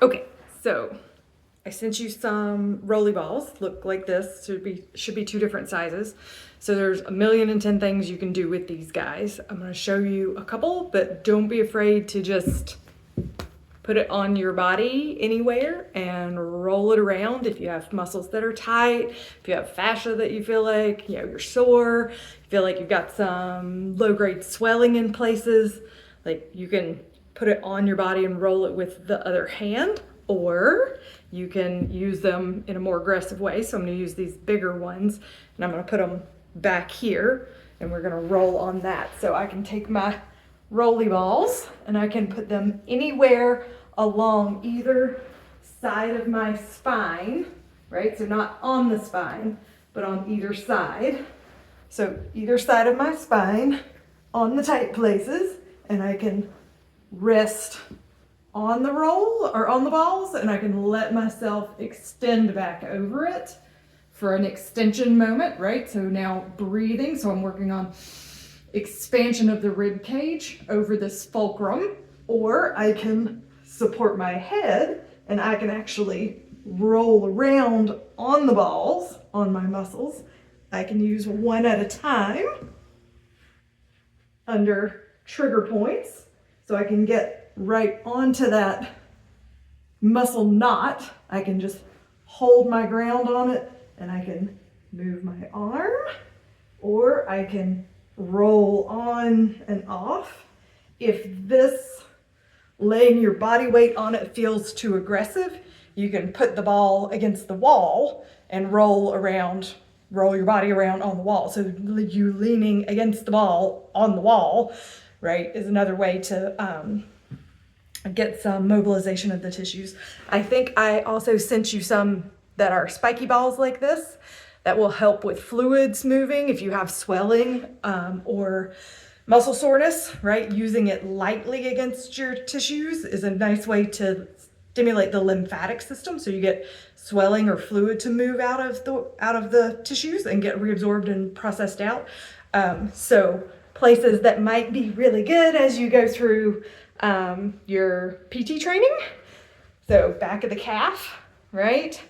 Okay, so I sent you some rolly balls. Look like this. Should be two different sizes. So there's 1,000,010 things you can do with these guys. I'm going to show you a couple, but don't be afraid to just put it on your body anywhere and roll it around. If you have muscles that are tight, if you have fascia that you feel like you're sore, you feel like you've got some low-grade swelling in places, like you can put it on your body and roll it with the other hand, or you can use them in a more aggressive way. So I'm going to use these bigger ones and I'm going to put them back here and we're going to roll on that. So I can take my rolly balls and I can put them anywhere along either side of my spine, right? So not on the spine, but on either side. So either side of my spine on the tight places, and I can rest on the roll or on the balls, and I can let myself extend back over it for an extension moment, right? So now breathing, so I'm working on expansion of the rib cage over this fulcrum, or I can support my head and I can actually roll around on the balls, on my muscles. I can use one at a time under trigger points, so I can get right onto that muscle knot. I can just hold my ground on it and I can move my arm, or I can roll on and off. If this laying your body weight on it feels too aggressive, you can put the ball against the wall and roll your body around on the wall. So you leaning against the ball on the wall, right, is another way to get some mobilization of the tissues. I think I also sent you some that are spiky balls like this that will help with fluids moving if you have swelling or muscle soreness, right? Using it lightly against your tissues is a nice way to stimulate the lymphatic system, so you get swelling or fluid to move out of the tissues and get reabsorbed and processed out. So places that might be really good as you go through your PT training. So back of the calf, right?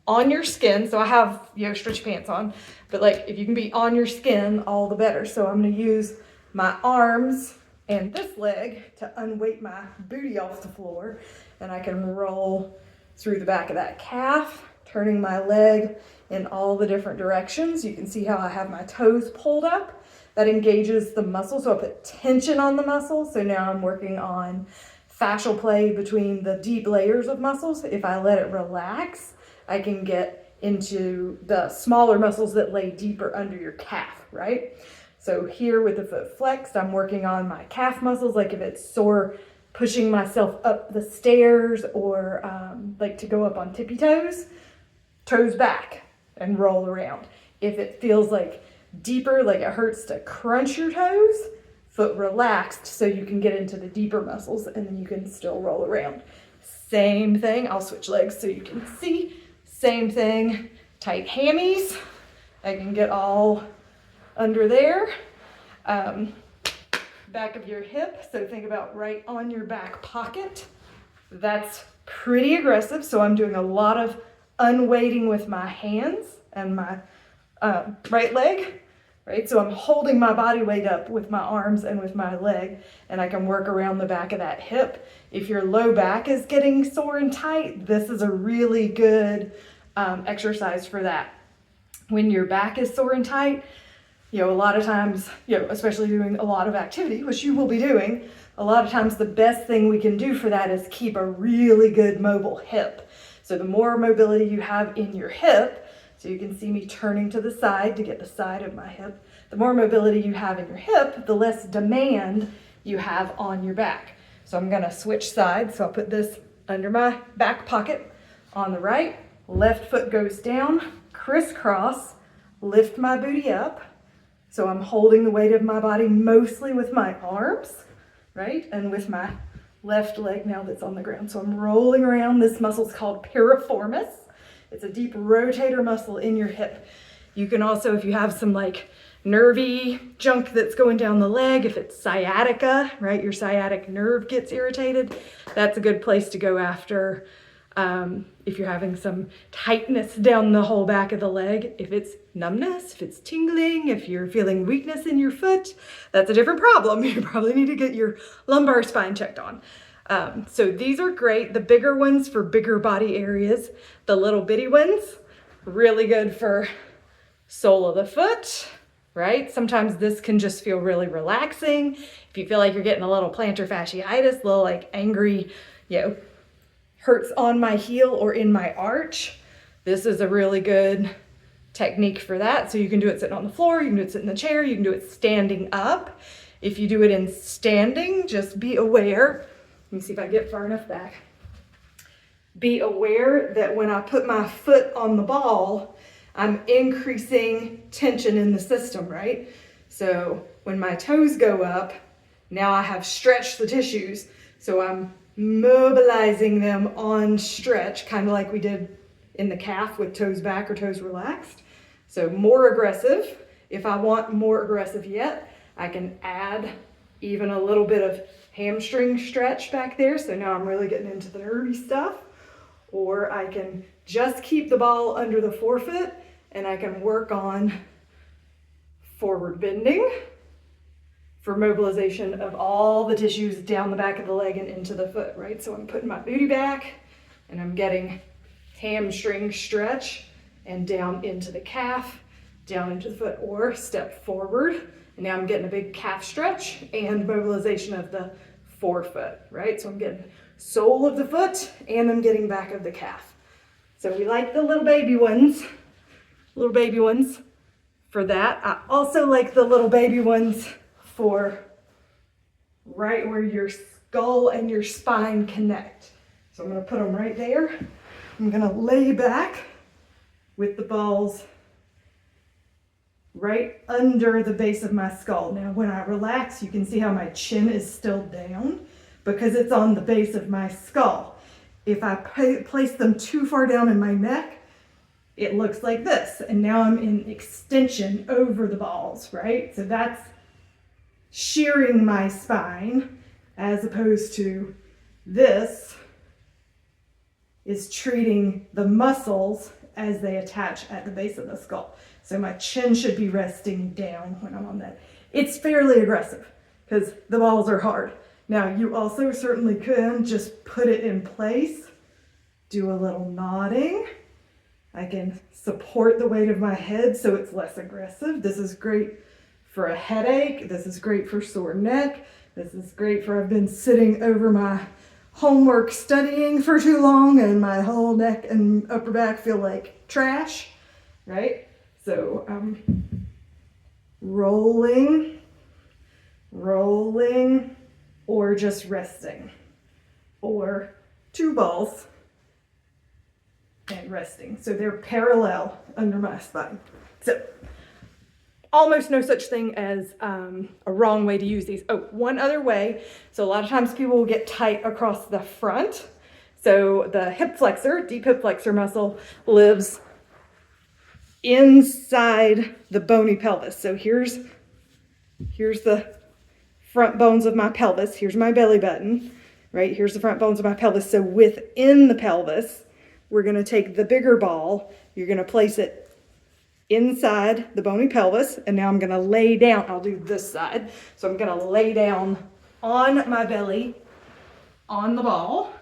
On your skin. So I have stretchy pants on, but like if you can be on your skin, all the better. So I'm going to use my arms and this leg to unweight my booty off the floor, and I can roll through the back of that calf, turning my leg in all the different directions. You can see how I have my toes pulled up. That engages the muscle, so I put tension on the muscle. So now I'm working on fascial play between the deep layers of muscles. If I let it relax, I can get into the smaller muscles that lay deeper under your calf, right? So here with the foot flexed, I'm working on my calf muscles, like if it's sore, pushing myself up the stairs, or like to go up on tippy toes, toes back and roll around. If it feels like deeper, like it hurts to crunch your toes, foot relaxed so you can get into the deeper muscles, and then you can still roll around. Same thing, I'll switch legs so you can see. Same thing, tight hammies. I can get all under there. Back of your hip, so think about right on your back pocket. That's pretty aggressive, so I'm doing a lot of unweighting with my hands and my right leg, right? So I'm holding my body weight up with my arms and with my leg, and I can work around the back of that hip. If your low back is getting sore and tight, this is a really good exercise for that. When your back is sore and tight, a lot of times, especially doing a lot of activity, which you will be doing, a lot of times the best thing we can do for that is keep a really good mobile hip. So the more mobility you have in your hip, so you can see me turning to the side to get the side of my hip, the more mobility you have in your hip, the less demand you have on your back. So I'm gonna switch sides. So I'll put this under my back pocket on the right, left foot goes down, crisscross, lift my booty up. So I'm holding the weight of my body mostly with my arms, right? And with my left leg now that's on the ground. So I'm rolling around. This muscle's called piriformis. It's a deep rotator muscle in your hip. You can also, if you have some like nervy junk that's going down the leg, if it's sciatica, right? Your sciatic nerve gets irritated, that's a good place to go after If you're having some tightness down the whole back of the leg, if it's numbness, if it's tingling, if you're feeling weakness in your foot, that's a different problem. You probably need to get your lumbar spine checked on. So these are great. The bigger ones for bigger body areas, the little bitty ones, really good for sole of the foot, right? Sometimes this can just feel really relaxing. If you feel like you're getting a little plantar fasciitis, a little like angry, hurts on my heel or in my arch, this is a really good technique for that. So you can do it sitting on the floor, you can do it sitting in the chair, you can do it standing up. If you do it in standing, just be aware. Let me see if I get far enough back. Be aware that when I put my foot on the ball, I'm increasing tension in the system, right? So when my toes go up, now I have stretched the tissues. So I'm mobilizing them on stretch, kind of like we did in the calf with toes back or toes relaxed. So more aggressive. If I want more aggressive yet, I can add even a little bit of hamstring stretch back there. So now I'm really getting into the nervy stuff. Or I can just keep the ball under the forefoot and I can work on forward bending for mobilization of all the tissues down the back of the leg and into the foot, right? So I'm putting my booty back and I'm getting hamstring stretch and down into the calf, down into the foot, or step forward. And now I'm getting a big calf stretch and mobilization of the forefoot, right? So I'm getting sole of the foot and I'm getting back of the calf. So we like the little baby ones for that. I also like the little baby ones for right where your skull and your spine connect. So I'm going to put them right there. I'm going to lay back with the balls right under the base of my skull. Now when I relax, you can see how my chin is still down because it's on the base of my skull. If I place them too far down in my neck, it looks like this. And now I'm in extension over the balls, right? So that's shearing my spine, as opposed to this is treating the muscles as they attach at the base of the skull. So my chin should be resting down when I'm on that. It's fairly aggressive because the balls are hard. Now you also certainly can just put it in place, do a little nodding. I can support the weight of my head so it's less aggressive. This is great for a headache. This is great for sore neck. This is great for I've been sitting over my homework studying for too long and my whole neck and upper back feel like trash, right? So rolling, or just resting, or two balls and resting. So they're parallel under my spine. So almost no such thing as a wrong way to use these. Oh, one other way. So a lot of times people will get tight across the front. So the hip flexor, deep hip flexor muscle lives inside the bony pelvis. So here's the front bones of my pelvis. Here's my belly button, right? Here's the front bones of my pelvis. So within the pelvis, we're going to take the bigger ball. You're going to place it inside the bony pelvis, and now I'm going to lay down. I'll do this side. So I'm going to lay down on my belly on the ball.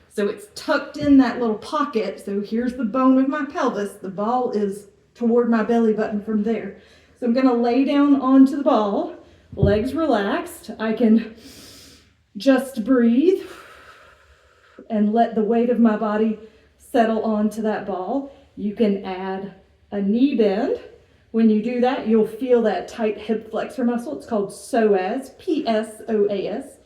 So it's tucked in that little pocket. So here's the bone of my pelvis. The ball is toward my belly button from there. So I'm going to lay down onto the ball, legs relaxed. I can just breathe and let the weight of my body settle onto that ball. You can add a knee bend. When you do that, you'll feel that tight hip flexor muscle. It's called psoas, P-S-O-A-S.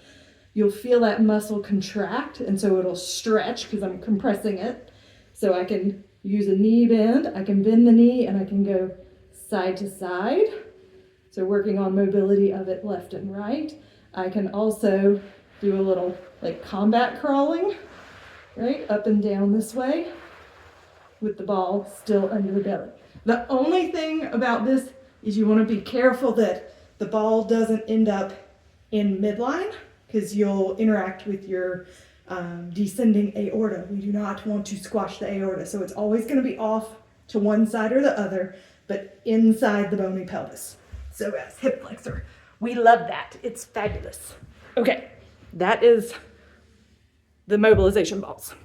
You'll feel that muscle contract, and so it'll stretch because I'm compressing it. So I can use a knee bend. I can bend the knee, and I can go side to side. So working on mobility of it left and right. I can also do a little like combat crawling, right? Up and down this way with the ball still under the belly. The only thing about this is you want to be careful that the ball doesn't end up in midline because you'll interact with your descending aorta. We do not want to squash the aorta. So it's always going to be off to one side or the other, but inside the bony pelvis. So as hip flexor. We love that. It's fabulous. Okay, that is the mobilization balls.